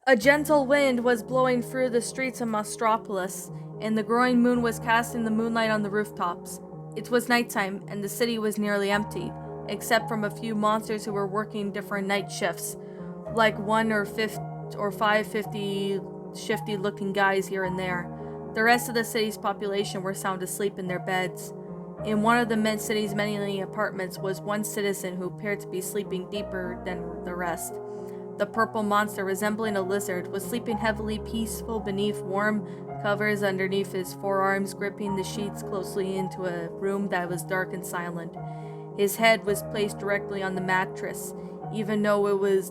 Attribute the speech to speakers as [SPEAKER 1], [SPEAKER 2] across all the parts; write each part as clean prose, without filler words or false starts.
[SPEAKER 1] A gentle wind was blowing through the streets of Mostropolis, and the growing moon was casting the moonlight on the rooftops. It was nighttime, and the city was nearly empty, except from a few monsters who were working different night shifts, like one or five shifty looking guys here and there. The rest of the city's population were sound asleep in their beds. In one of the city's many apartments was one citizen who appeared to be sleeping deeper than the rest. The purple monster, resembling a lizard, was sleeping heavily peaceful beneath warm covers underneath his forearms, gripping the sheets closely into a room that was dark and silent. His head was placed directly on the mattress, even though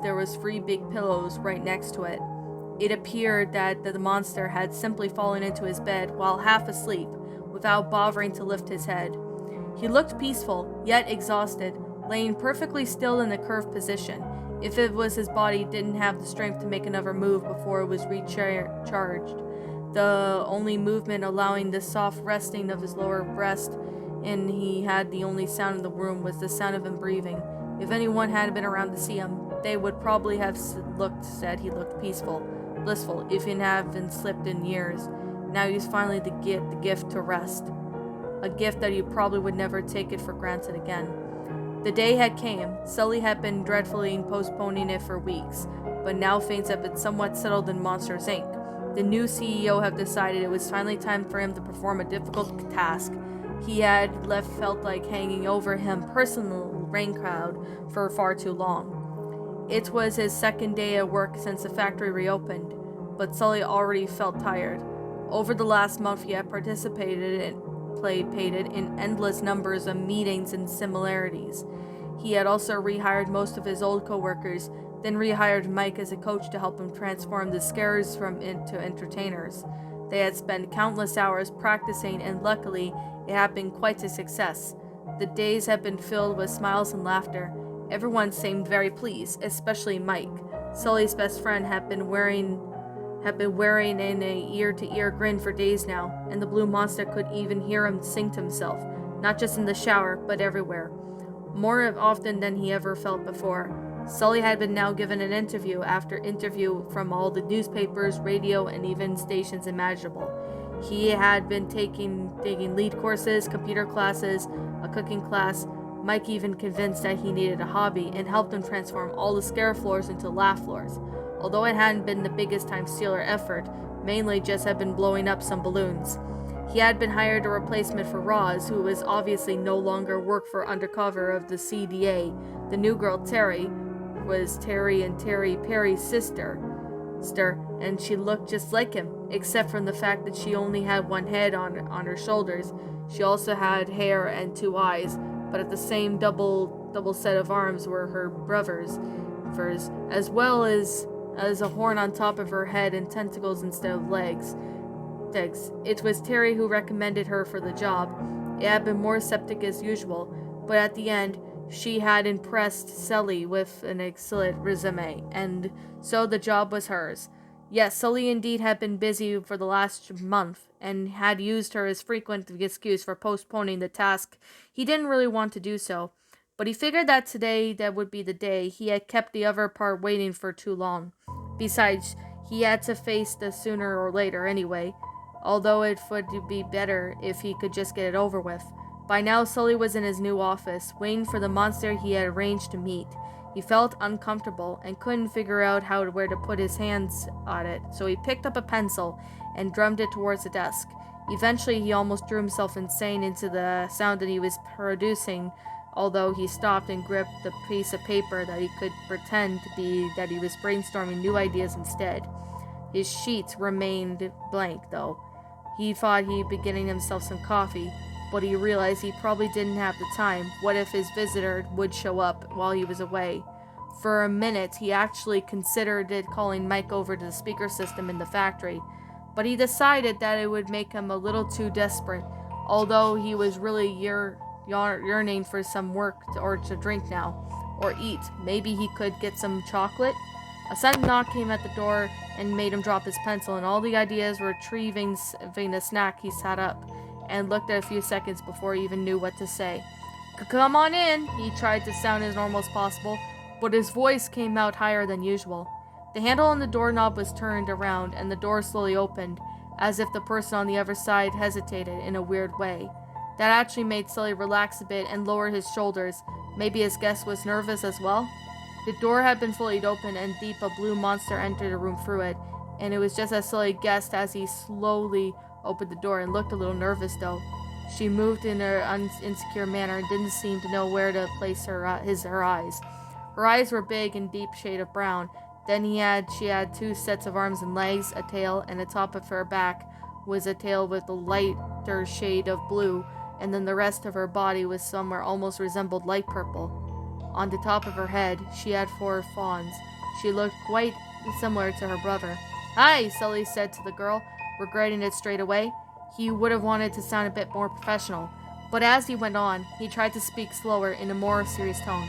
[SPEAKER 1] there was 3 big pillows right next to it. It appeared that the monster had simply fallen into his bed while half asleep, without bothering to lift his head. He looked peaceful, yet exhausted, laying perfectly still in the curved position. If it was his body didn't have the strength to make another move before it was recharged. The only movement allowing the soft resting of his lower breast, and he had the only sound in the room was the sound of him breathing. If anyone had been around to see him, they would probably have said he looked peaceful, blissful, if he hadn't slept in years. Now he was finally to get the gift to rest. A gift that he probably would never take it for granted again. The day had came. Sully had been dreadfully postponing it for weeks, but now things have been somewhat settled in Monsters Inc. The new CEO had decided it was finally time for him to perform a difficult task. He had felt like hanging over him personal rain cloud for far too long. It was his second day at work since the factory reopened, but Sully already felt tired. Over the last month, he had participated in endless numbers of meetings and similarities. He had also rehired most of his old co-workers, then rehired Mike as a coach to help him transform the scarers into entertainers. They had spent countless hours practicing, and luckily, it had been quite a success. The days had been filled with smiles and laughter. Everyone seemed very pleased, especially Mike. Sully's best friend had been wearing an ear-to-ear grin for days now, and the blue monster could even hear him sing to himself, not just in the shower, but everywhere. More often than he ever felt before. Sully had been now given an interview after interview from all the newspapers, radio, and even stations imaginable. He had been taking lead courses, computer classes, a cooking class. Mike even convinced that he needed a hobby and helped him transform all the scare floors into laugh floors. Although it hadn't been the biggest time stealer effort, mainly just had been blowing up some balloons. He had been hired a replacement for Roz, who was obviously no longer worked for undercover of the CDA. The new girl, Terry, was Terry and Terry Perry's sister, and she looked just like him, except from the fact that she only had one head on her shoulders. She also had hair and 2 eyes, but at the same double set of arms were her brother's, as well as a horn on top of her head and tentacles instead of legs. It was Terry who recommended her for the job. It had been more septic as usual, but at the end, she had impressed Sully with an excellent resume, and so the job was hers. Yes, Sully indeed had been busy for the last month, and had used her as frequent excuse for postponing the task. He didn't really want to do so, but he figured that today that would be the day. He had kept the other part waiting for too long. Besides, he had to face this sooner or later anyway, although it would be better if he could just get it over with. By now, Sully was in his new office, waiting for the monster he had arranged to meet. He felt uncomfortable and couldn't figure out where to put his hands on it, so he picked up a pencil and drummed it towards the desk. Eventually, he almost drew himself insane into the sound that he was producing, although he stopped and gripped the piece of paper that he could pretend to be that he was brainstorming new ideas instead. His sheets remained blank, though. He thought he'd be getting himself some coffee, but he realized he probably didn't have the time. What if his visitor would show up while he was away? For a minute, he actually considered calling Mike over to the speaker system in the factory, but he decided that it would make him a little too desperate, although he was really yearning for some work or to drink now, or eat. Maybe he could get some chocolate? A sudden knock came at the door and made him drop his pencil, and all the ideas retrieving a snack. He sat up and looked at a few seconds before he even knew what to say. "Come on in," he tried to sound as normal as possible, but his voice came out higher than usual. The handle on the doorknob was turned around and the door slowly opened, as if the person on the other side hesitated in a weird way. That actually made Sully relax a bit and lower his shoulders. Maybe his guest was nervous as well? The door had been fully opened and deep a blue monster entered the room through it, and it was just as Sully guessed as he slowly opened the door and looked a little nervous though. She moved in an insecure manner and didn't seem to know where to place her eyes. Her eyes were big and deep shade of brown. Then she had 2 sets of arms and legs, a tail, and the top of her back was a tail with a lighter shade of blue, and then the rest of her body was somewhere almost resembled light purple. On the top of her head, she had 4 fawns. She looked quite similar to her brother. "Hi," Sully said to the girl, regretting it straight away. He would have wanted to sound a bit more professional, but as he went on, he tried to speak slower in a more serious tone.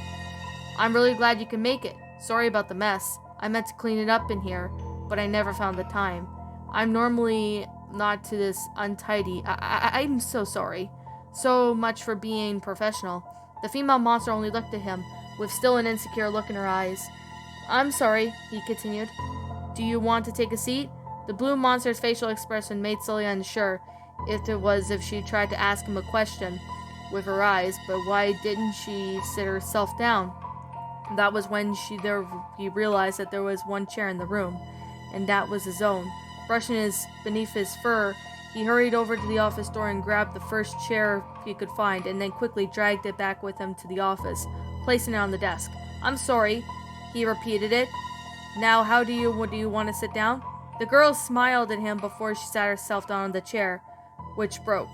[SPEAKER 1] "I'm really glad you can make it. Sorry about the mess. I meant to clean it up in here, but I never found the time. I'm normally not to this untidy. I'm so sorry. So much for being professional." The female monster only looked at him, with still an insecure look in her eyes. "I'm sorry," he continued. "Do you want to take a seat?" The blue monster's facial expression made Sully unsure if she tried to ask him a question with her eyes, but why didn't she sit herself down? That was when he realized that there was one chair in the room, and that was his own. Brushing beneath his fur, he hurried over to the office door and grabbed the first chair he could find, and then quickly dragged it back with him to the office, placing it on the desk. "I'm sorry," he repeated it. "Now, do you want to sit down?" The girl smiled at him before she sat herself down on the chair, which broke.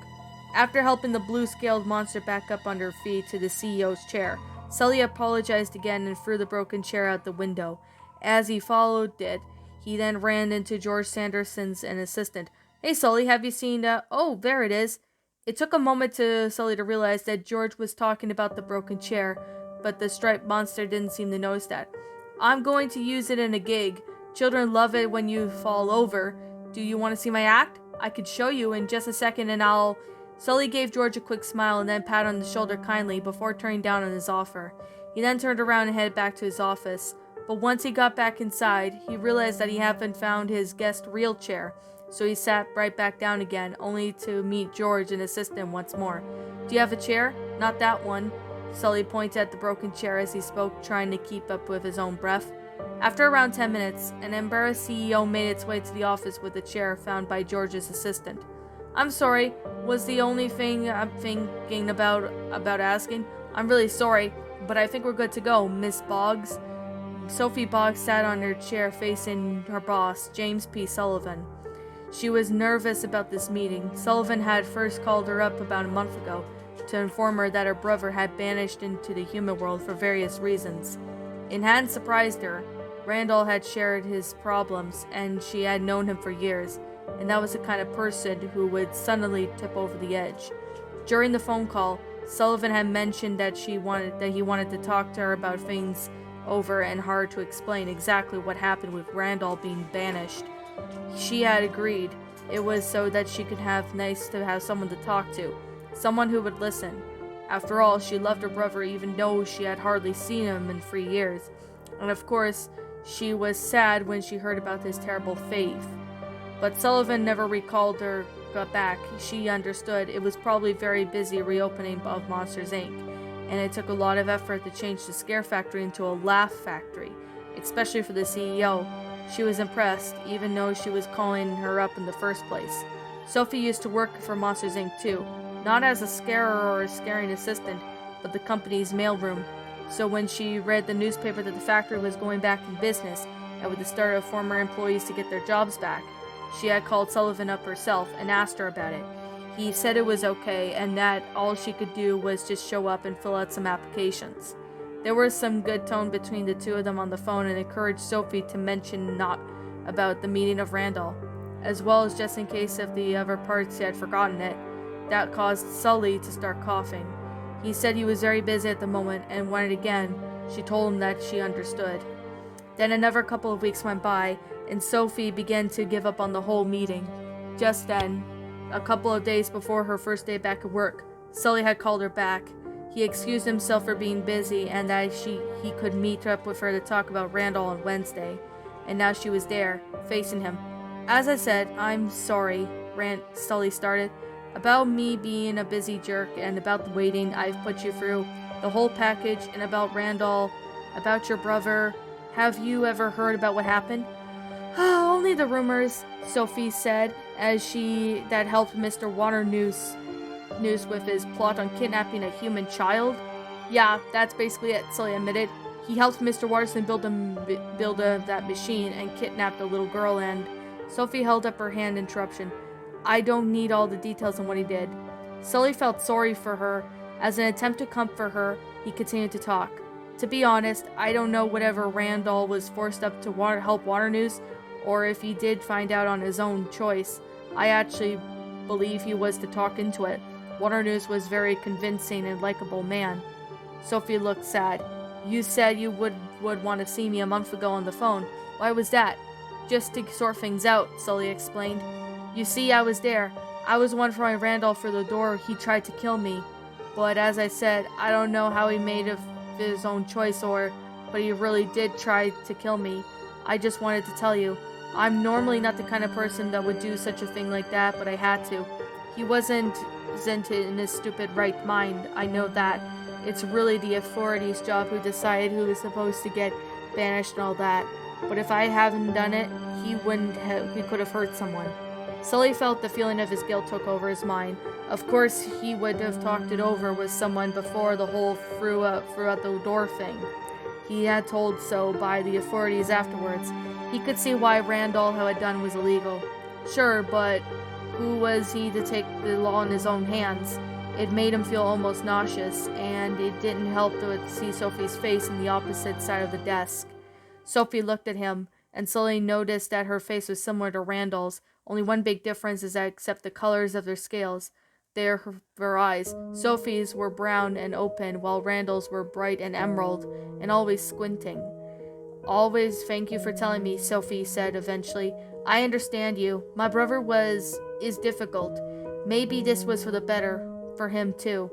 [SPEAKER 1] After helping the blue-scaled monster back up on her feet to the CEO's chair, Sully apologized again and threw the broken chair out the window. As he followed it, he then ran into George Sanderson's an assistant. "Hey Sully, have you seen oh, there it is." It took a moment to Sully to realize that George was talking about the broken chair, but the striped monster didn't seem to notice that. "I'm going to use it in a gig. Children love it when you fall over. Do you want to see my act? I could show you in just a second and I'll..." Sully gave George a quick smile and then pat on the shoulder kindly before turning down on his offer. He then turned around and headed back to his office. But once he got back inside, he realized that he hadn't found his guest's real chair, so he sat right back down again, only to meet George and assist him once more. "Do you have a chair?" "Not that one." Sully pointed at the broken chair as he spoke, trying to keep up with his own breath. After around 10 minutes, an embarrassed CEO made its way to the office with a chair found by George's assistant. "I'm sorry, was the only thing I'm thinking about asking. I'm really sorry, but I think we're good to go, Miss Boggs." Sophie Boggs sat on her chair facing her boss, James P. Sullivan. She was nervous about this meeting. Sullivan had first called her up about a month ago to inform her that her brother had vanished into the human world for various reasons. It hadn't surprised her. Randall had shared his problems, and she had known him for years, and that was the kind of person who would suddenly tip over the edge. During the phone call, Sullivan had mentioned that he wanted to talk to her about things over and hard to explain exactly what happened with Randall being banished. She had agreed. It was so that she could have someone to talk to, someone who would listen. After all, she loved her brother even though she had hardly seen him in 3 years. And of course, she was sad when she heard about his terrible fate. But Sullivan never recalled her got back. She understood it was probably very busy reopening of Monsters Inc., and it took a lot of effort to change the Scare Factory into a laugh factory, especially for the CEO. She was impressed, even though she was calling her up in the first place. Sophie used to work for Monsters Inc. too, not as a scarer or a scaring assistant, but the company's mailroom. So when she read the newspaper that the factory was going back in business, and with the start of former employees to get their jobs back, she had called Sullivan up herself and asked her about it. He said it was okay, and that all she could do was just show up and fill out some applications. There was some good tone between the two of them on the phone and encouraged Sophie to mention not about the meeting of Randall, as well as just in case of the other parts he had forgotten it. That caused Sully to start coughing. He said he was very busy at the moment and wanted again. She told him that she understood. Then another couple of weeks went by, and Sophie began to give up on the whole meeting. Just then, a couple of days before her first day back at work, Sully had called her back. He excused himself for being busy and that he could meet up with her to talk about Randall on Wednesday. and now she was there, facing him. As I said, I'm sorry, Sully started. About me being a busy jerk and about the waiting I've put you through, the whole package, and about Randall, about your brother. Have you ever heard about what happened? Only the rumors, Sophie said, as she that helped Mr. Waternoose with his plot on kidnapping a human child. Yeah, that's basically it, Sully admitted. He helped Mr. Watterson build that machine and kidnapped a little girl and... Sophie held up her hand in interruption. I don't need all the details on what he did. Sully felt sorry for her. As an attempt to comfort her, he continued to talk. To be honest, I don't know whatever Randall was forced up to help Waternoose, or if he did find out on his own choice. I actually believe he was to talk into it. Waternoose was a very convincing and likable man. Sophie looked sad. You said you would want to see me a month ago on the phone. Why was that? Just to sort things out, Sully explained. You see, I was there. I was the one throwing Randall through the door. He tried to kill me. But as I said, I don't know how he made of his own choice but he really did try to kill me. I just wanted to tell you. I'm normally not the kind of person that would do such a thing like that, but I had to. He wasn't in his stupid right mind. I know that. It's really the authorities' job who decide who is supposed to get banished and all that. But if I hadn't done it, he could have hurt someone. Sully felt the feeling of his guilt took over his mind. Of course, he would have talked it over with someone before the whole threw out the door thing. He had told so by the authorities afterwards. He could see why Randall had done was illegal. Sure, but who was he to take the law in his own hands? It made him feel almost nauseous, and it didn't help to see Sophie's face on the opposite side of the desk. Sophie looked at him, and Sully noticed that her face was similar to Randall's. Only one big difference is that except the colors of their scales, her eyes. Sophie's were brown and open, while Randall's were bright and emerald, and always squinting. Always thank you for telling me, Sophie said eventually. I understand you. My brother is difficult. Maybe this was for the better, for him too.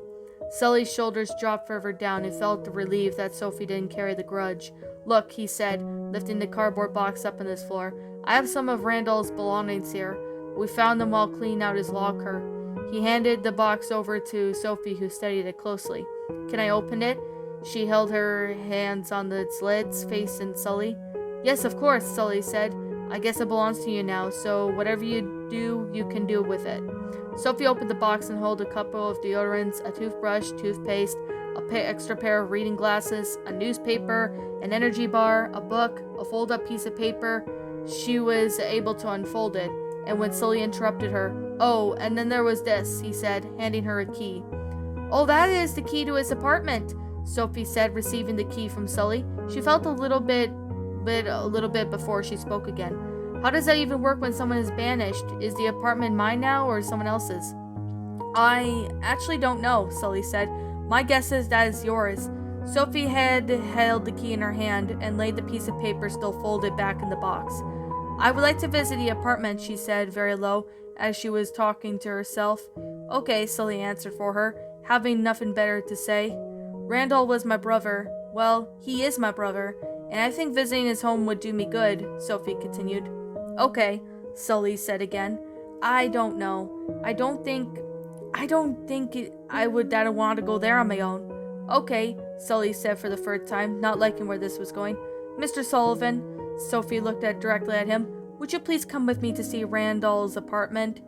[SPEAKER 1] Sully's shoulders dropped further down and felt relieved that Sophie didn't carry the grudge. Look, he said, lifting the cardboard box up on his floor. I have some of Randall's belongings here. We found them while cleaning out his locker. He handed the box over to Sophie, who studied it closely. Can I open it? She held her hands on its lids, facing Sully. Yes, of course, Sully said. I guess it belongs to you now, so whatever you do, you can do with it. Sophie opened the box and held a couple of deodorants, a toothbrush, toothpaste, an extra pair of reading glasses, a newspaper, an energy bar, a book, a fold-up piece of paper. She was able to unfold it, and when Sully interrupted her, "Oh, and then there was this," he said, handing her a key. "Oh, that is the key to his apartment," Sophie said, receiving the key from Sully. She felt a little bit before she spoke again. How does that even work when someone is banished? Is the apartment mine now or someone else's? I actually don't know, Sully said. My guess is that is yours. Sophie had held the key in her hand and laid the piece of paper still folded back in the box. I would like to visit the apartment, she said very low, as she was talking to herself. Okay, Sully answered for her, having nothing better to say. Randall was my brother. Well, he is my brother, and I think visiting his home would do me good, Sophie continued. Okay, Sully said again. I don't know. I don't think I would want to go there on my own. Okay, Sully said for the third time, not liking where this was going. Mr. Sullivan, Sophie looked directly at him. Would you please come with me to see Randall's apartment?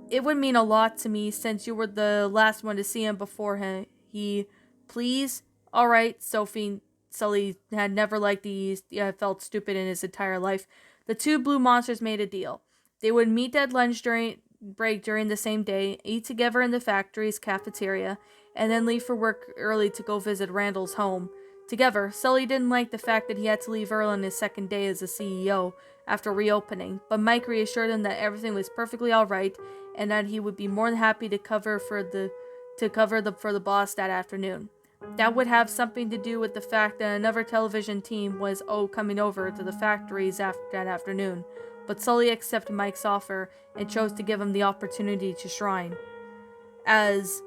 [SPEAKER 1] It would mean a lot to me since you were the last one to see him before he... Please? Alright, Sully had never liked these, felt stupid in his entire life. The two blue monsters made a deal. They would meet at lunch break during the same day, eat together in the factory's cafeteria, and then leave for work early to go visit Randall's home. Together, Sully didn't like the fact that he had to leave early on his second day as a CEO after reopening, but Mike reassured him that everything was perfectly alright and that he would be more than happy to cover for the boss that afternoon. That would have something to do with the fact that another television team was coming over to the factories that afternoon, but Sully accepted Mike's offer and chose to give him the opportunity to shrine. As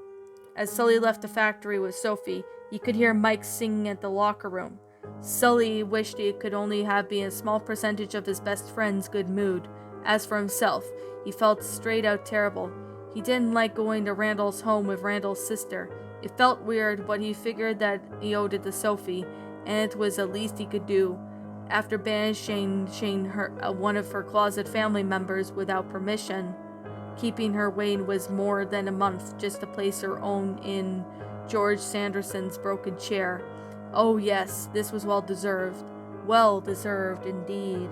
[SPEAKER 1] Sully left the factory with Sophie, he could hear Mike singing at the locker room. Sully wished it could only have been a small percentage of his best friend's good mood. As for himself, he felt straight out terrible. He didn't like going to Randall's home with Randall's sister. It felt weird, but he figured that he owed it to Sophie, and it was the least he could do. After banishing one of her closet family members without permission, keeping her waiting was more than a month just to place her own in George Sanderson's broken chair. Oh yes, this was well deserved. Well deserved indeed.